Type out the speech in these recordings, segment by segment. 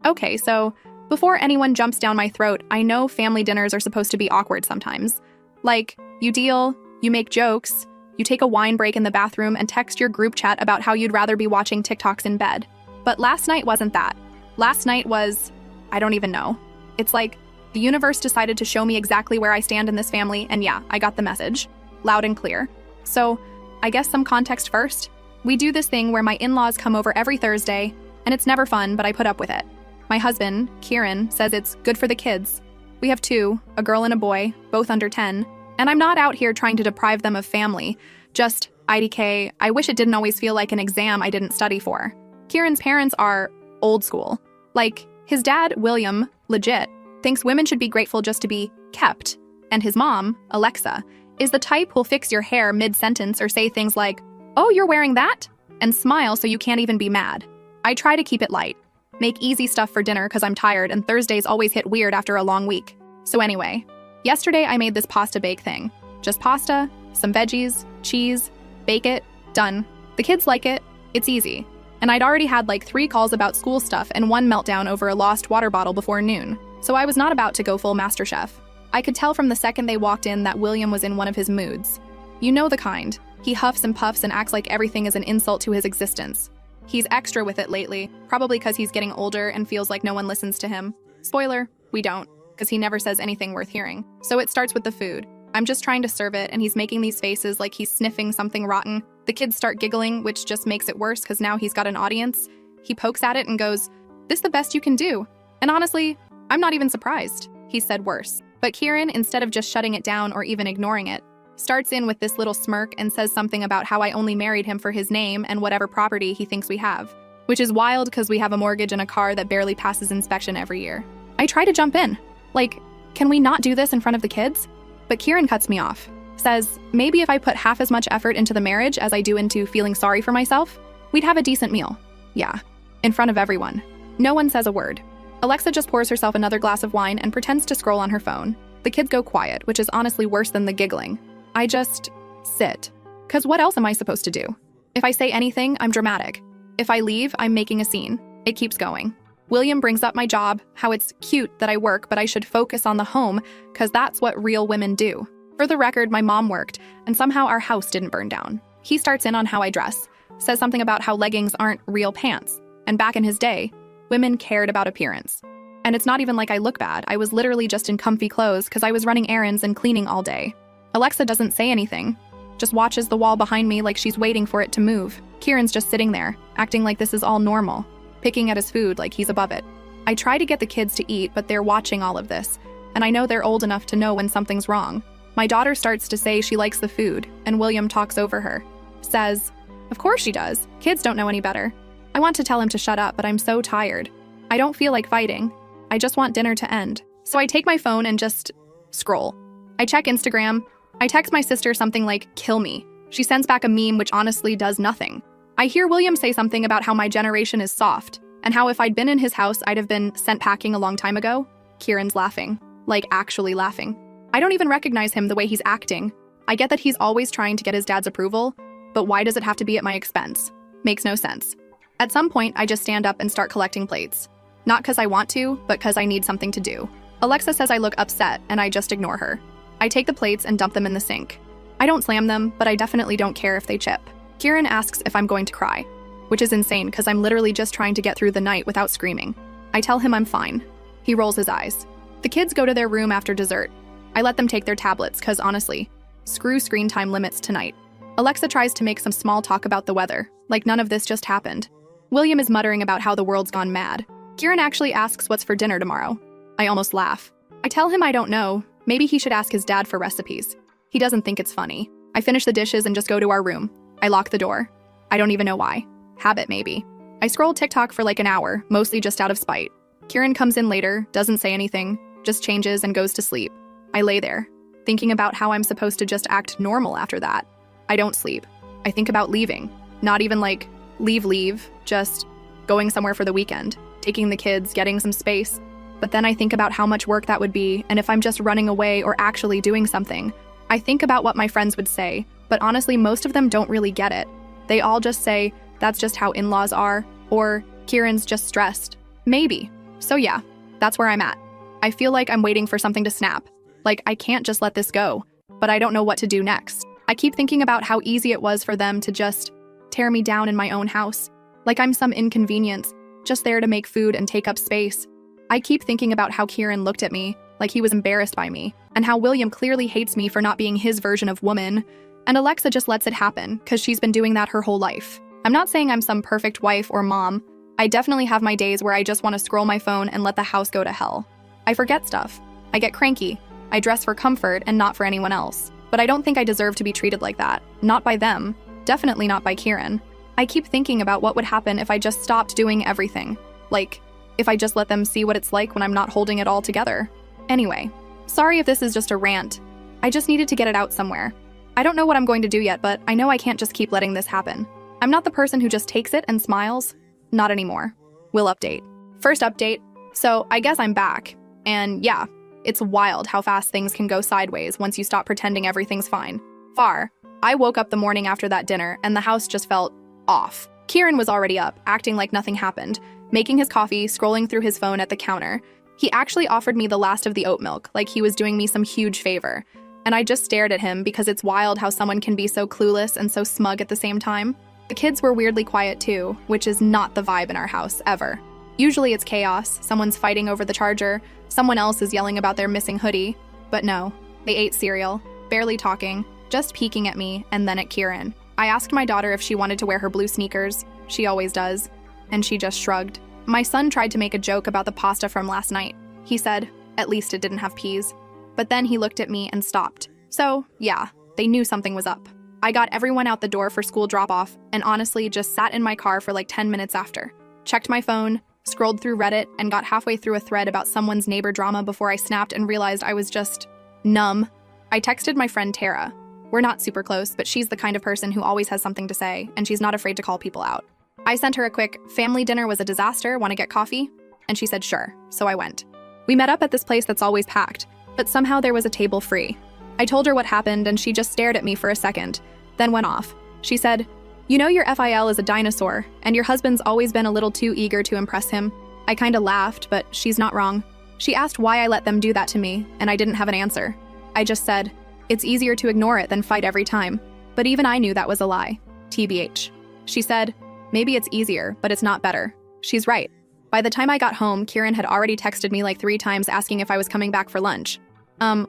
Okay, so before anyone jumps down my throat, I know family dinners are supposed to be awkward sometimes. Like, you deal, you make jokes, you take a wine break in the bathroom and text your group chat about how you'd rather be watching TikToks in bed. But last night wasn't that. Last night was, I don't even know. It's like the universe decided to show me exactly where I stand in this family, and yeah, I got the message. Loud and clear. So, I guess some context first. We do this thing where my in-laws come over every Thursday, and it's never fun, but I put up with it. My husband, Kieran, says it's good for the kids. We have two, a girl and a boy, both under 10, and I'm not out here trying to deprive them of family. Just, IDK, I wish it didn't always feel like an exam I didn't study for. Kieran's parents are old school. Like, his dad, William, legit, thinks women should be grateful just to be kept. And his mom, Alexa, is the type who'll fix your hair mid-sentence or say things like, "Oh, you're wearing that?" and smile so you can't even be mad. I try to keep it light. Make easy stuff for dinner because I'm tired and Thursdays always hit weird after a long week. So anyway, yesterday I made this pasta bake thing. Just pasta, some veggies, cheese, bake it, done. The kids like it, it's easy. And I'd already had like 3 calls about school stuff and 1 meltdown over a lost water bottle before noon. So I was not about to go full MasterChef. I could tell from the second they walked in that William was in one of his moods. You know the kind. He huffs and puffs and acts like everything is an insult to his existence. He's extra with it lately, probably because he's getting older and feels like no one listens to him. Spoiler, we don't, because he never says anything worth hearing. So it starts with the food. I'm just trying to serve it, and he's making these faces like he's sniffing something rotten. The kids start giggling, which just makes it worse because now he's got an audience. He pokes at it and goes, "This the best you can do." And honestly, I'm not even surprised. He said worse. But Kieran, instead of just shutting it down or even ignoring it, starts in with this little smirk and says something about how I only married him for his name and whatever property he thinks we have. Which is wild because we have a mortgage and a car that barely passes inspection every year. I try to jump in. Like, can we not do this in front of the kids? But Kieran cuts me off. Says, maybe if I put half as much effort into the marriage as I do into feeling sorry for myself, we'd have a decent meal. Yeah, in front of everyone. No one says a word. Alexa just pours herself another glass of wine and pretends to scroll on her phone. The kids go quiet, which is honestly worse than the giggling. I just sit. 'Cause what else am I supposed to do? If I say anything, I'm dramatic. If I leave, I'm making a scene. It keeps going. William brings up my job, how it's cute that I work, but I should focus on the home, 'cause that's what real women do. For the record, my mom worked, and somehow our house didn't burn down. He starts in on how I dress, says something about how leggings aren't real pants. And back in his day, women cared about appearance. And it's not even like I look bad. I was literally just in comfy clothes because I was running errands and cleaning all day. Alexa doesn't say anything, just watches the wall behind me like she's waiting for it to move. Kieran's just sitting there, acting like this is all normal, picking at his food like he's above it. I try to get the kids to eat, but they're watching all of this, and I know they're old enough to know when something's wrong. My daughter starts to say she likes the food, and William talks over her. Says, "Of course she does. Kids don't know any better." I want to tell him to shut up, but I'm so tired. I don't feel like fighting. I just want dinner to end. So I take my phone and just scroll. I check Instagram. I text my sister something like, "Kill me." She sends back a meme which honestly does nothing. I hear William say something about how my generation is soft, and how if I'd been in his house, I'd have been sent packing a long time ago. Kieran's laughing. Like, actually laughing. I don't even recognize him the way he's acting. I get that he's always trying to get his dad's approval, but why does it have to be at my expense? Makes no sense. At some point, I just stand up and start collecting plates. Not because I want to, but because I need something to do. Alexa says I look upset, and I just ignore her. I take the plates and dump them in the sink. I don't slam them, but I definitely don't care if they chip. Kieran asks if I'm going to cry, which is insane because I'm literally just trying to get through the night without screaming. I tell him I'm fine. He rolls his eyes. The kids go to their room after dessert. I let them take their tablets because honestly, screw screen time limits tonight. Alexa tries to make some small talk about the weather, like none of this just happened. William is muttering about how the world's gone mad. Kieran actually asks what's for dinner tomorrow. I almost laugh. I tell him I don't know. Maybe he should ask his dad for recipes. He doesn't think it's funny. I finish the dishes and just go to our room. I lock the door. I don't even know why. Habit, maybe. I scroll TikTok for like an hour, mostly just out of spite. Kieran comes in later, doesn't say anything, just changes and goes to sleep. I lay there, thinking about how I'm supposed to just act normal after that. I don't sleep. I think about leaving. Not even like, leave, just going somewhere for the weekend, taking the kids, getting some space. But then I think about how much work that would be, and if I'm just running away or actually doing something. I think about what my friends would say, but honestly, most of them don't really get it. They all just say, that's just how in-laws are, or Kieran's just stressed. Maybe. So yeah, that's where I'm at. I feel like I'm waiting for something to snap. Like, I can't just let this go, but I don't know what to do next. I keep thinking about how easy it was for them to just tear me down in my own house. Like I'm some inconvenience, just there to make food and take up space. I keep thinking about how Kieran looked at me, like he was embarrassed by me, and how William clearly hates me for not being his version of woman, and Alexa just lets it happen because she's been doing that her whole life. I'm not saying I'm some perfect wife or mom. I definitely have my days where I just want to scroll my phone and let the house go to hell. I forget stuff. I get cranky. I dress for comfort and not for anyone else. But I don't think I deserve to be treated like that. Not by them. Definitely not by Kieran. I keep thinking about what would happen if I just stopped doing everything. Like, if I just let them see what it's like when I'm not holding it all together. Anyway, sorry if this is just a rant. I just needed to get it out somewhere. I don't know what I'm going to do yet, but I know I can't just keep letting this happen. I'm not the person who just takes it and smiles. Not anymore. We'll update. First update. So I guess I'm back. And yeah, it's wild how fast things can go sideways once you stop pretending everything's fine. I woke up the morning after that dinner and the house just felt off. Kieran was already up, acting like nothing happened, making his coffee, scrolling through his phone at the counter. He actually offered me the last of the oat milk, like he was doing me some huge favor. And I just stared at him because it's wild how someone can be so clueless and so smug at the same time. The kids were weirdly quiet too, which is not the vibe in our house, ever. Usually it's chaos, someone's fighting over the charger, someone else is yelling about their missing hoodie. But no, they ate cereal, barely talking, just peeking at me and then at Kieran. I asked my daughter if she wanted to wear her blue sneakers. She always does. And she just shrugged. My son tried to make a joke about the pasta from last night. He said, at least it didn't have peas. But then he looked at me and stopped. So, yeah, they knew something was up. I got everyone out the door for school drop-off and honestly just sat in my car for like 10 minutes after. Checked my phone, scrolled through Reddit, and got halfway through a thread about someone's neighbor drama before I snapped and realized I was just numb. I texted my friend Tara. We're not super close, but she's the kind of person who always has something to say, and she's not afraid to call people out. I sent her a quick, family dinner was a disaster, want to get coffee? And she said sure, so I went. We met up at this place that's always packed, but somehow there was a table free. I told her what happened, and she just stared at me for a second, then went off. She said, "You know your FIL is a dinosaur, and your husband's always been a little too eager to impress him." I kinda laughed, but she's not wrong. She asked why I let them do that to me, and I didn't have an answer. I just said, it's easier to ignore it than fight every time. But even I knew that was a lie. TBH. She said, maybe it's easier, but it's not better. She's right. By the time I got home, Kieran had already texted me like 3 times asking if I was coming back for lunch.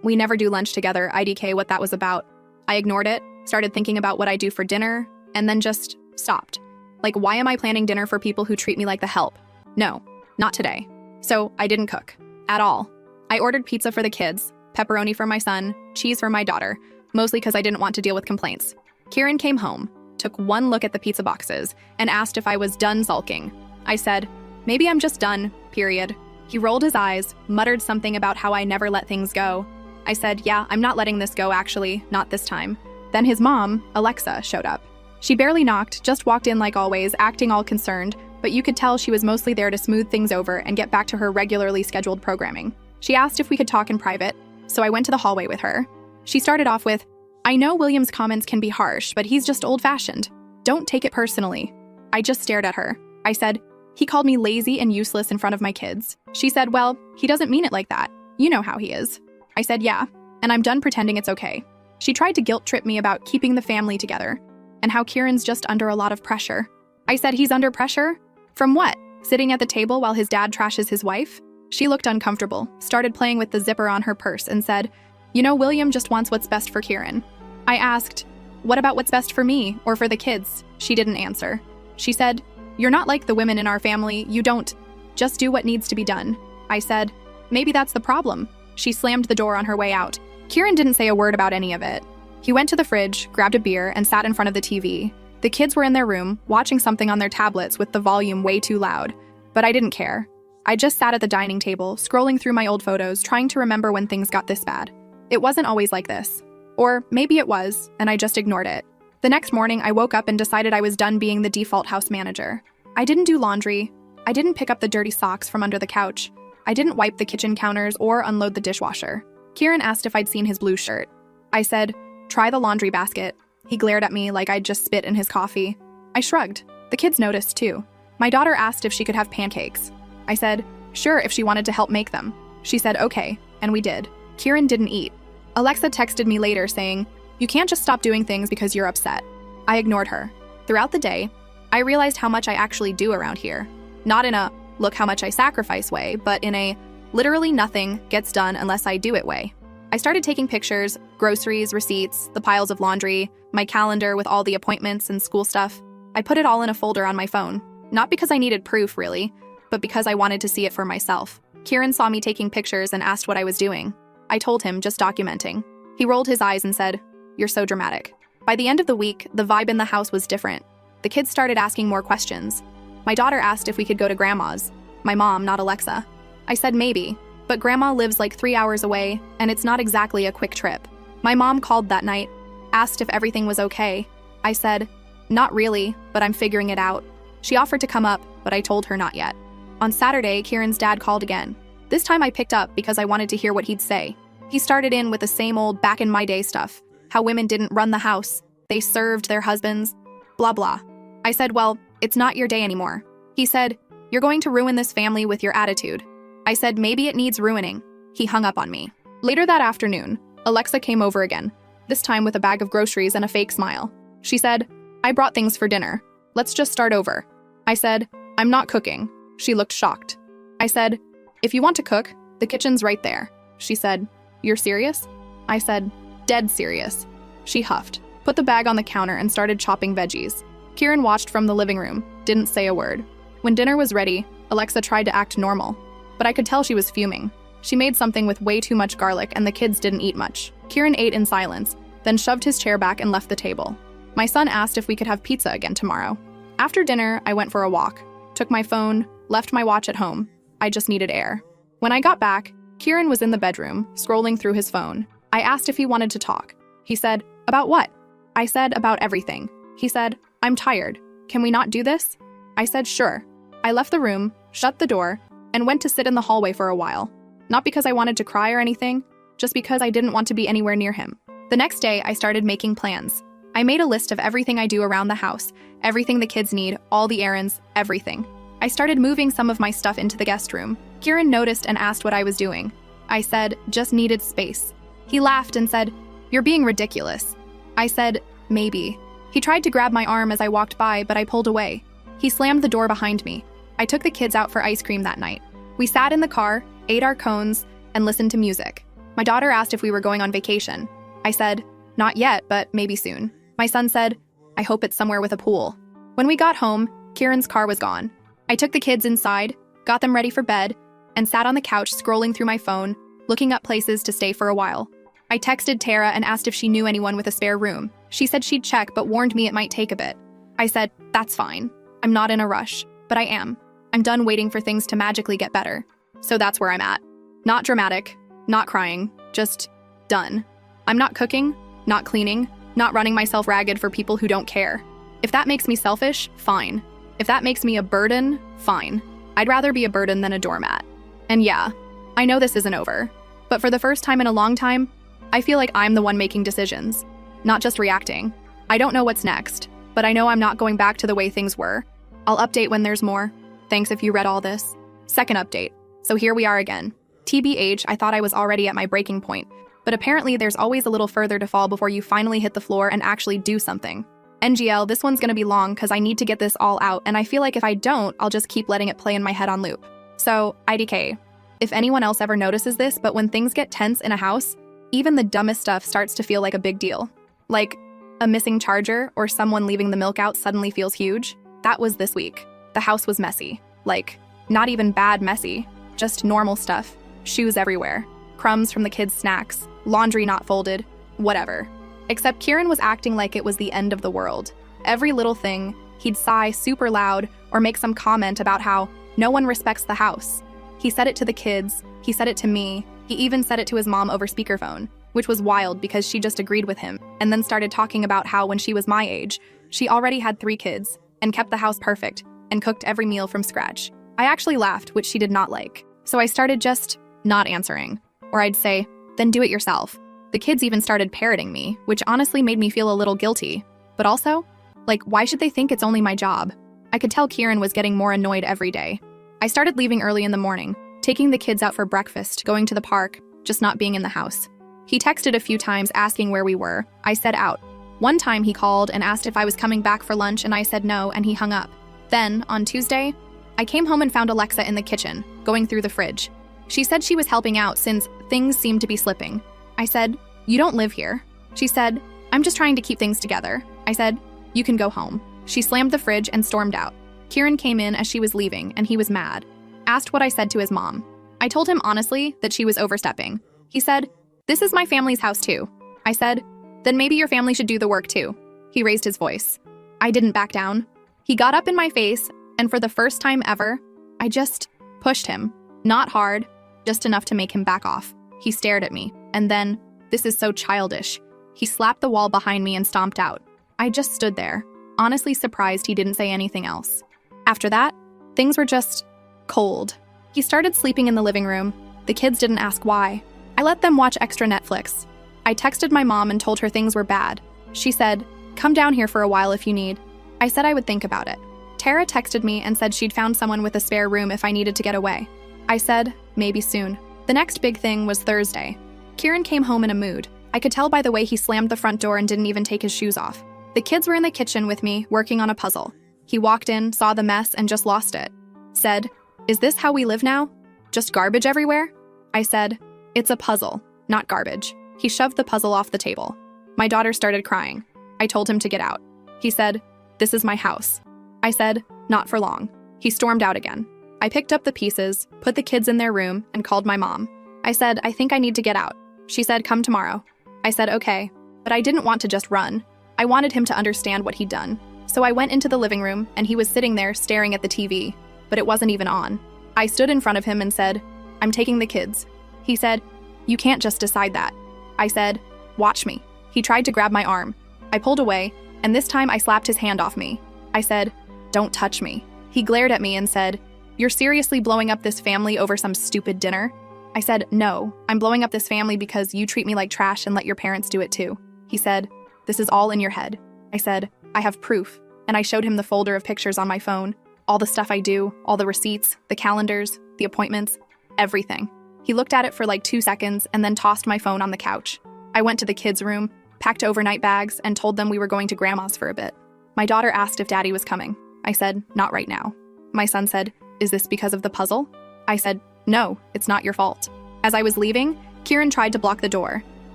We never do lunch together, IDK what that was about. I ignored it, started thinking about what I do for dinner, and then just stopped. Like, why am I planning dinner for people who treat me like the help? No, not today. So I didn't cook. At all. I ordered pizza for the kids, pepperoni for my son, cheese for my daughter, mostly because I didn't want to deal with complaints. Kieran came home, took one look at the pizza boxes, and asked if I was done sulking. I said, maybe I'm just done, period. He rolled his eyes, muttered something about how I never let things go. I said, yeah, I'm not letting this go actually, not this time. Then his mom, Alexa, showed up. She barely knocked, just walked in like always, acting all concerned, but you could tell she was mostly there to smooth things over and get back to her regularly scheduled programming. She asked if we could talk in private, so I went to the hallway with her. She started off with, I know William's comments can be harsh, but he's just old-fashioned. Don't take it personally. I just stared at her. I said, he called me lazy and useless in front of my kids. She said, well, he doesn't mean it like that. You know how he is. I said, yeah, and I'm done pretending it's okay. She tried to guilt-trip me about keeping the family together and how Kieran's just under a lot of pressure. I said, he's under pressure? From what? Sitting at the table while his dad trashes his wife? She looked uncomfortable, started playing with the zipper on her purse, and said, you know, William just wants what's best for Kieran. I asked, what about what's best for me or for the kids? She didn't answer. She said, you're not like the women in our family, you don't just do what needs to be done. I said, maybe that's the problem. She slammed the door on her way out. Kieran didn't say a word about any of it. He went to the fridge, grabbed a beer, and sat in front of the TV. The kids were in their room, watching something on their tablets with the volume way too loud. But I didn't care. I just sat at the dining table, scrolling through my old photos, trying to remember when things got this bad. It wasn't always like this. Or maybe it was, and I just ignored it. The next morning, I woke up and decided I was done being the default house manager. I didn't do laundry. I didn't pick up the dirty socks from under the couch. I didn't wipe the kitchen counters or unload the dishwasher. Kieran asked if I'd seen his blue shirt. I said, try the laundry basket. He glared at me like I'd just spit in his coffee. I shrugged. The kids noticed, too. My daughter asked if she could have pancakes. I said, sure if she wanted to help make them. She said okay, and we did. Kieran didn't eat. Alexa texted me later saying, "You can't just stop doing things because you're upset." I ignored her. Throughout the day, I realized how much I actually do around here. Not in a, look how much I sacrifice way, but in a, literally nothing gets done unless I do it way. I started taking pictures, groceries, receipts, the piles of laundry, my calendar with all the appointments and school stuff. I put it all in a folder on my phone. Not because I needed proof, really, but because I wanted to see it for myself. Kieran saw me taking pictures and asked what I was doing. I told him, just documenting. He rolled his eyes and said, "You're so dramatic." By the end of the week, the vibe in the house was different. The kids started asking more questions. My daughter asked if we could go to Grandma's. My mom, not Alexa. I said maybe, but Grandma lives like 3 hours away, and it's not exactly a quick trip. My mom called that night, asked if everything was okay. I said, "Not really, but I'm figuring it out." She offered to come up, but I told her not yet. On Saturday, Kieran's dad called again. This time I picked up because I wanted to hear what he'd say. He started in with the same old back in my day stuff, how women didn't run the house, they served their husbands, blah blah. I said, well, it's not your day anymore. He said, "You're going to ruin this family with your attitude." I said, maybe it needs ruining. He hung up on me. Later that afternoon, Alexa came over again, this time with a bag of groceries and a fake smile. She said, "I brought things for dinner. Let's just start over." I said, "I'm not cooking." She looked shocked. I said, "If you want to cook, the kitchen's right there." She said, "You're serious?" I said, "Dead serious." She huffed, put the bag on the counter and started chopping veggies. Kieran watched from the living room, didn't say a word. When dinner was ready, Alexa tried to act normal, but I could tell she was fuming. She made something with way too much garlic and the kids didn't eat much. Kieran ate in silence, then shoved his chair back and left the table. My son asked if we could have pizza again tomorrow. After dinner, I went for a walk, took my phone, left my watch at home. I just needed air. When I got back, Kieran was in the bedroom, scrolling through his phone. I asked if he wanted to talk. He said, "About what?" I said, "About everything." He said, "I'm tired. Can we not do this?" I said, "Sure." I left the room, shut the door, and went to sit in the hallway for a while. Not because I wanted to cry or anything, just because I didn't want to be anywhere near him. The next day, I started making plans. I made a list of everything I do around the house, everything the kids need, all the errands, everything. I started moving some of my stuff into the guest room. Kieran noticed and asked what I was doing. I said, "Just needed space." He laughed and said, "You're being ridiculous." I said, "Maybe." He tried to grab my arm as I walked by, but I pulled away. He slammed the door behind me. I took the kids out for ice cream that night. We sat in the car, ate our cones, and listened to music. My daughter asked if we were going on vacation. I said, "Not yet, but maybe soon." My son said, "I hope it's somewhere with a pool." When we got home, Kieran's car was gone. I took the kids inside, got them ready for bed, and sat on the couch scrolling through my phone, looking up places to stay for a while. I texted Tara and asked if she knew anyone with a spare room. She said she'd check, but warned me it might take a bit. I said, "That's fine. I'm not in a rush, but I am. I'm done waiting for things to magically get better." So that's where I'm at. Not dramatic, not crying, just done. I'm not cooking, not cleaning, not running myself ragged for people who don't care. If that makes me selfish, fine. If that makes me a burden, fine. I'd rather be a burden than a doormat. And yeah, I know this isn't over, but for the first time in a long time, I feel like I'm the one making decisions, not just reacting. I don't know what's next, but I know I'm not going back to the way things were. I'll update when there's more. Thanks if you read all this. Second update. So here we are again. TBH, I thought I was already at my breaking point, but apparently there's always a little further to fall before you finally hit the floor and actually do something. NGL, this one's gonna be long because I need to get this all out, and I feel like if I don't, I'll just keep letting it play in my head on loop. So, IDK. If anyone else ever notices this, but when things get tense in a house, even the dumbest stuff starts to feel like a big deal. Like, a missing charger or someone leaving the milk out suddenly feels huge. That was this week. The house was messy. Like, not even bad messy, just normal stuff. Shoes everywhere, crumbs from the kids' snacks, laundry not folded, whatever. Except Kieran was acting like it was the end of the world. Every little thing, he'd sigh super loud or make some comment about how no one respects the house. He said it to the kids, he said it to me, he even said it to his mom over speakerphone, which was wild because she just agreed with him, and then started talking about how when she was my age, she already had 3 kids and kept the house perfect and cooked every meal from scratch. I actually laughed, which she did not like. So I started just not answering. Or I'd say, "Then do it yourself." The kids even started parroting me, which honestly made me feel a little guilty. But also, like, why should they think it's only my job? I could tell Kieran was getting more annoyed every day. I started leaving early in the morning, taking the kids out for breakfast, going to the park, just not being in the house. He texted a few times asking where we were. I said out. One time he called and asked if I was coming back for lunch and I said no and he hung up. Then, on Tuesday, I came home and found Alexa in the kitchen, going through the fridge. She said she was helping out since things seemed to be slipping. I said, "You don't live here." She said, "I'm just trying to keep things together." I said, "You can go home." She slammed the fridge and stormed out. Kieran came in as she was leaving and he was mad. Asked what I said to his mom. I told him honestly that she was overstepping. He said, "This is my family's house too." I said, "Then maybe your family should do the work too." He raised his voice. I didn't back down. He got up in my face, and for the first time ever, I just pushed him. Not hard, just enough to make him back off. He stared at me, and then, this is so childish, he slapped the wall behind me and stomped out. I just stood there, honestly surprised he didn't say anything else. After that, things were just cold. He started sleeping in the living room. The kids didn't ask why. I let them watch extra Netflix. I texted my mom and told her things were bad. She said, "Come down here for a while if you need." I said I would think about it. Tara texted me and said she'd found someone with a spare room if I needed to get away. I said, maybe soon. The next big thing was Thursday. Kieran came home in a mood. I could tell by the way he slammed the front door and didn't even take his shoes off. The kids were in the kitchen with me, working on a puzzle. He walked in, saw the mess, and just lost it. Said, "Is this how we live now? Just garbage everywhere?" I said, "It's a puzzle, not garbage." He shoved the puzzle off the table. My daughter started crying. I told him to get out. He said, "This is my house." I said, "Not for long." He stormed out again. I picked up the pieces, put the kids in their room, and called my mom. I said, "I think I need to get out." She said, "Come tomorrow." I said, "Okay," but I didn't want to just run. I wanted him to understand what he'd done. So I went into the living room, and he was sitting there staring at the TV, but it wasn't even on. I stood in front of him and said, "I'm taking the kids." He said, "You can't just decide that." I said, "Watch me." He tried to grab my arm. I pulled away, and this time I slapped his hand off me. I said, "Don't touch me." He glared at me and said, "You're seriously blowing up this family over some stupid dinner?" I said, "No, I'm blowing up this family because you treat me like trash and let your parents do it too." He said, "This is all in your head." I said, "I have proof," and I showed him the folder of pictures on my phone, all the stuff I do, all the receipts, the calendars, the appointments, everything. He looked at it for like 2 seconds and then tossed my phone on the couch. I went to the kids' room, packed overnight bags, and told them we were going to Grandma's for a bit. My daughter asked if Daddy was coming. I said, "Not right now." My son said, "Is this because of the puzzle?" I said, "No, it's not your fault." As I was leaving, Kieran tried to block the door.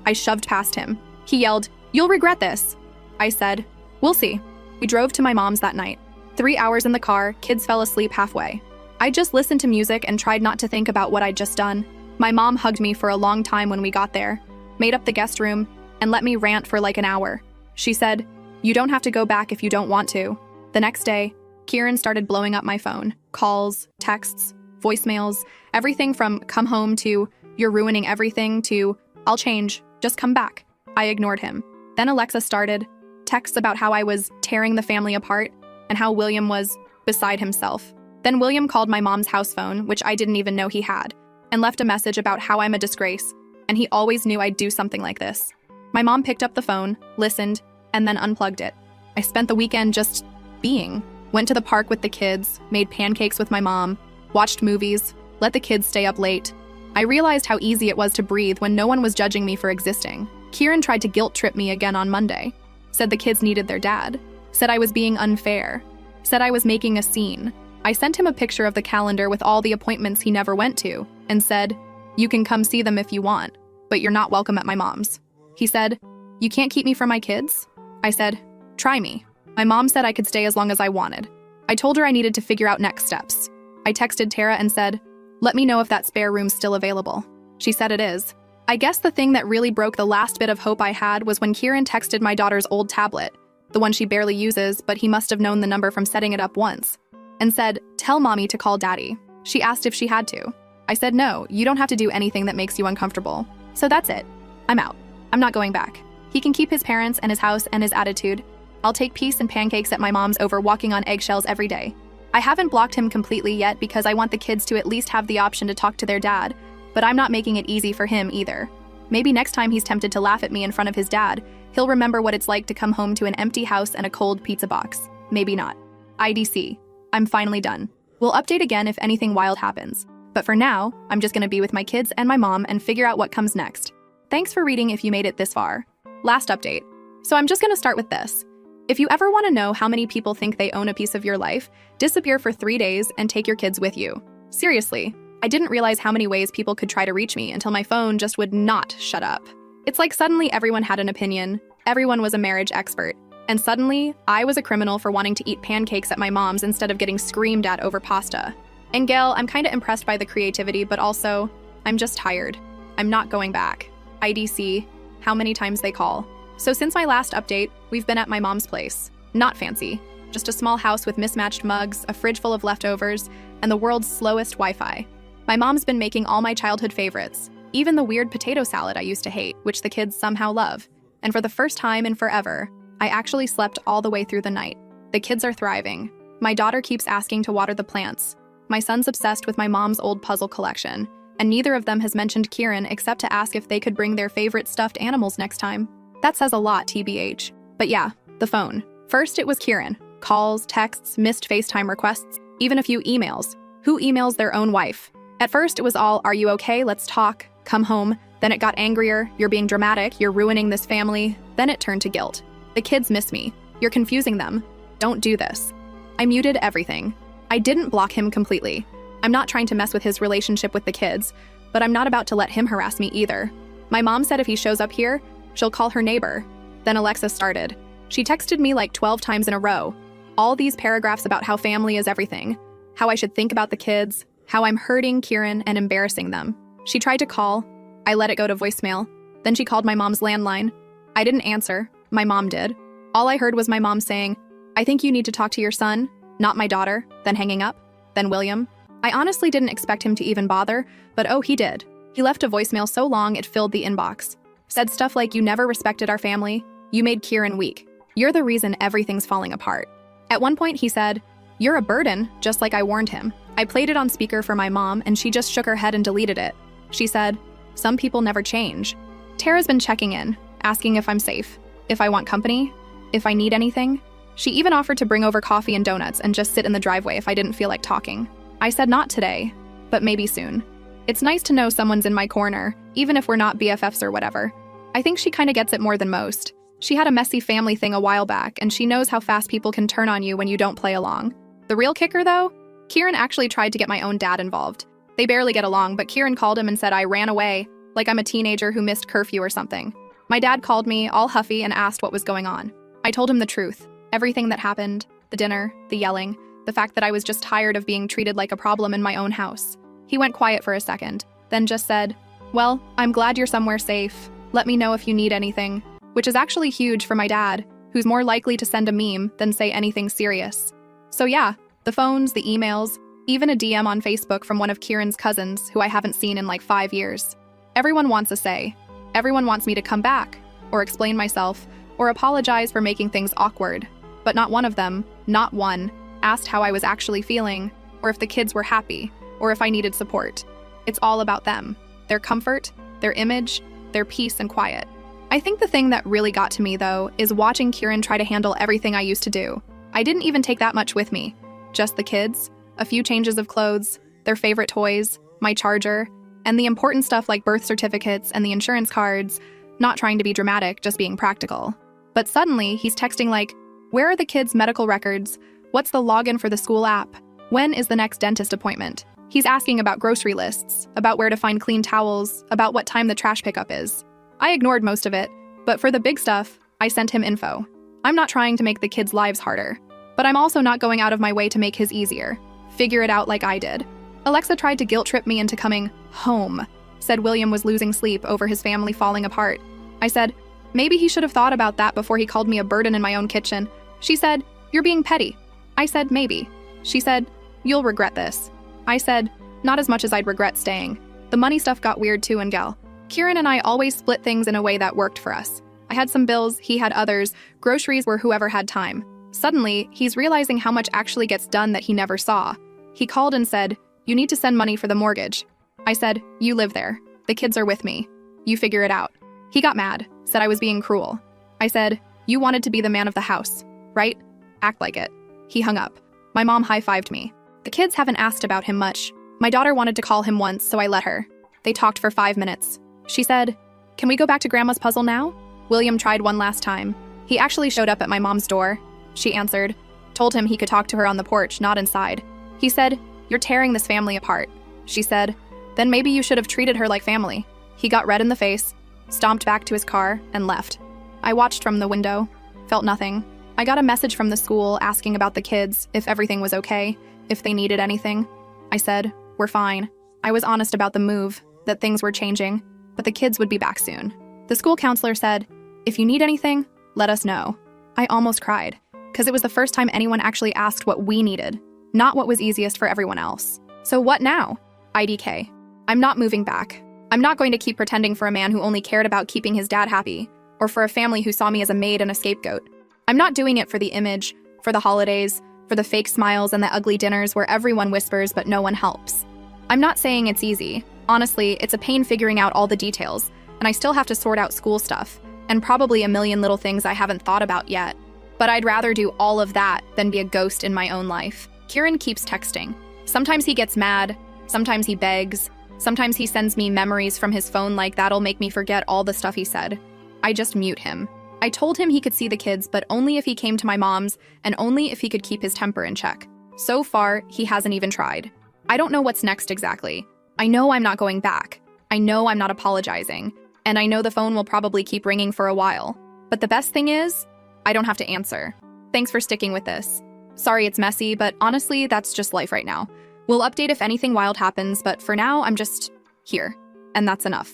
I shoved past him. He yelled, "You'll regret this." I said, "We'll see." We drove to my mom's that night. 3 hours in the car, kids fell asleep halfway. I just listened to music and tried not to think about what I'd just done. My mom hugged me for a long time when we got there, made up the guest room, and let me rant for like an hour. She said, "You don't have to go back if you don't want to." The next day, Kieran started blowing up my phone. Calls, texts, voicemails, everything from "come home" to "you're ruining everything" to "I'll change, just come back." I ignored him. Then Alexa started, texts about how I was tearing the family apart and how William was beside himself. Then William called my mom's house phone, which I didn't even know he had, and left a message about how I'm a disgrace, and he always knew I'd do something like this. My mom picked up the phone, listened, and then unplugged it. I spent the weekend just being. Went to the park with the kids, made pancakes with my mom, watched movies, let the kids stay up late. I realized how easy it was to breathe when no one was judging me for existing. Kieran tried to guilt trip me again on Monday. Said the kids needed their dad. Said I was being unfair. Said I was making a scene. I sent him a picture of the calendar with all the appointments he never went to and said, "You can come see them if you want, but you're not welcome at my mom's." He said, "You can't keep me from my kids?" I said, "Try me." My mom said I could stay as long as I wanted. I told her I needed to figure out next steps. I texted Tara and said, "Let me know if that spare room's still available." She said it is. I guess the thing that really broke the last bit of hope I had was when Kieran texted my daughter's old tablet, the one she barely uses, but he must have known the number from setting it up once, and said, "Tell mommy to call daddy." She asked if she had to. I said, "No, you don't have to do anything that makes you uncomfortable." So that's it. I'm out. I'm not going back. He can keep his parents and his house and his attitude. I'll take peace and pancakes at my mom's over walking on eggshells every day. I haven't blocked him completely yet because I want the kids to at least have the option to talk to their dad, but I'm not making it easy for him either. Maybe next time he's tempted to laugh at me in front of his dad, he'll remember what it's like to come home to an empty house and a cold pizza box. Maybe not. IDC. I'm finally done. We'll update again if anything wild happens. But for now, I'm just gonna be with my kids and my mom and figure out what comes next. Thanks for reading if you made it this far. Last update. So I'm just gonna start with this. If you ever want to know how many people think they own a piece of your life, disappear for 3 days and take your kids with you. Seriously, I didn't realize how many ways people could try to reach me until my phone just would not shut up. It's like suddenly everyone had an opinion, everyone was a marriage expert, and suddenly I was a criminal for wanting to eat pancakes at my mom's instead of getting screamed at over pasta. And Gail, I'm kinda impressed by the creativity, but also, I'm just tired. I'm not going back. IDC, how many times they call. So since my last update, we've been at my mom's place. Not fancy, just a small house with mismatched mugs, a fridge full of leftovers, and the world's slowest Wi-Fi. My mom's been making all my childhood favorites, even the weird potato salad I used to hate, which the kids somehow love. And for the first time in forever, I actually slept all the way through the night. The kids are thriving. My daughter keeps asking to water the plants. My son's obsessed with my mom's old puzzle collection, and neither of them has mentioned Kieran except to ask if they could bring their favorite stuffed animals next time. That says a lot, TBH. But yeah, the phone. First, it was Kieran. Calls, texts, missed FaceTime requests, even a few emails. Who emails their own wife? At first, it was all, "Are you okay? Let's talk. Come home." Then it got angrier. "You're being dramatic. You're ruining this family." Then it turned to guilt. "The kids miss me. You're confusing them. Don't do this." I muted everything. I didn't block him completely. I'm not trying to mess with his relationship with the kids, but I'm not about to let him harass me either. My mom said if he shows up here, she'll call her neighbor. Then Alexa started. She texted me like 12 times in a row. All these paragraphs about how family is everything, how I should think about the kids, how I'm hurting Kieran and embarrassing them. She tried to call. I let it go to voicemail. Then she called my mom's landline. I didn't answer. My mom did. All I heard was my mom saying, "I think you need to talk to your son, not my daughter," then hanging up. Then William. I honestly didn't expect him to even bother, but oh, he did. He left a voicemail so long it filled the inbox. Said stuff like, "You never respected our family. You made Kieran weak. You're the reason everything's falling apart." At one point, he said, "You're a burden," just like I warned him. I played it on speaker for my mom, and she just shook her head and deleted it. She said, "Some people never change." Tara's been checking in, asking if I'm safe, if I want company, if I need anything. She even offered to bring over coffee and donuts and just sit in the driveway if I didn't feel like talking. I said not today, but maybe soon. It's nice to know someone's in my corner, even if we're not BFFs or whatever. I think she kinda gets it more than most. She had a messy family thing a while back, and she knows how fast people can turn on you when you don't play along. The real kicker, though? Kieran actually tried to get my own dad involved. They barely get along, but Kieran called him and said I ran away, like I'm a teenager who missed curfew or something. My dad called me, all huffy, and asked what was going on. I told him the truth. Everything that happened, the dinner, the yelling, the fact that I was just tired of being treated like a problem in my own house. He went quiet for a second, then just said, "Well, I'm glad you're somewhere safe. Let me know if you need anything," which is actually huge for my dad, who's more likely to send a meme than say anything serious. So yeah, the phones, the emails, even a DM on Facebook from one of Kieran's cousins who I haven't seen in like 5 years. Everyone wants a say. Everyone wants me to come back, or explain myself, or apologize for making things awkward. But not one of them, not one, asked how I was actually feeling, or if the kids were happy, or if I needed support. It's all about them, their comfort, their image, their peace and quiet. I think the thing that really got to me, though, is watching Kieran try to handle everything I used to do. I didn't even take that much with me. Just the kids, a few changes of clothes, their favorite toys, my charger, and the important stuff like birth certificates and the insurance cards, not trying to be dramatic, just being practical. But suddenly, he's texting like, "Where are the kids' medical records? What's the login for the school app? When is the next dentist appointment?" He's asking about grocery lists, about where to find clean towels, about what time the trash pickup is. I ignored most of it, but for the big stuff, I sent him info. I'm not trying to make the kids' lives harder, but I'm also not going out of my way to make his easier. Figure it out like I did. Alexa tried to guilt trip me into coming home, said William was losing sleep over his family falling apart. I said, maybe he should have thought about that before he called me a burden in my own kitchen. She said, "You're being petty." I said, maybe. She said, "You'll regret this." I said, not as much as I'd regret staying. The money stuff got weird too, and Gal. Kieran and I always split things in a way that worked for us. I had some bills, he had others, groceries were whoever had time. Suddenly, he's realizing how much actually gets done that he never saw. He called and said, "You need to send money for the mortgage." I said, "You live there. The kids are with me. You figure it out." He got mad, said I was being cruel. I said, "You wanted to be the man of the house, right? Act like it." He hung up. My mom high-fived me. The kids haven't asked about him much, My daughter wanted to call him once, so I let her. They talked for 5 minutes. She said, "Can we go back to Grandma's puzzle now?" William tried one last time. He actually showed up at my mom's door. She answered, told him he could talk to her on the porch, not inside. He said, "You're tearing this family apart." She said, "Then maybe you should have treated her like family." He got red in the face, stomped back to his car, and left. I watched from the window, felt nothing. I got a message from the school asking about the kids, if everything was okay, if they needed anything. I said, "We're fine." I was honest about the move, that things were changing, but the kids would be back soon. The school counselor said, "If you need anything, let us know." I almost cried, because it was the first time anyone actually asked what we needed, not what was easiest for everyone else. So what now? IDK. I'm not moving back. I'm not going to keep pretending for a man who only cared about keeping his dad happy, or for a family who saw me as a maid and a scapegoat. I'm not doing it for the image, for the holidays, for the fake smiles and the ugly dinners where everyone whispers but no one helps. I'm not saying it's easy. Honestly, it's a pain figuring out all the details, and I still have to sort out school stuff, and probably a million little things I haven't thought about yet. But I'd rather do all of that than be a ghost in my own life. Kieran keeps texting. Sometimes he gets mad, sometimes he begs, sometimes he sends me memories from his phone like that'll make me forget all the stuff he said. I just mute him. I told him he could see the kids, but only if he came to my mom's, and only if he could keep his temper in check. So far, he hasn't even tried. I don't know what's next exactly. I know I'm not going back. I know I'm not apologizing. And I know the phone will probably keep ringing for a while. But the best thing is, I don't have to answer. Thanks for sticking with this. Sorry it's messy, but honestly, that's just life right now. We'll update if anything wild happens, but for now, I'm just here. And that's enough.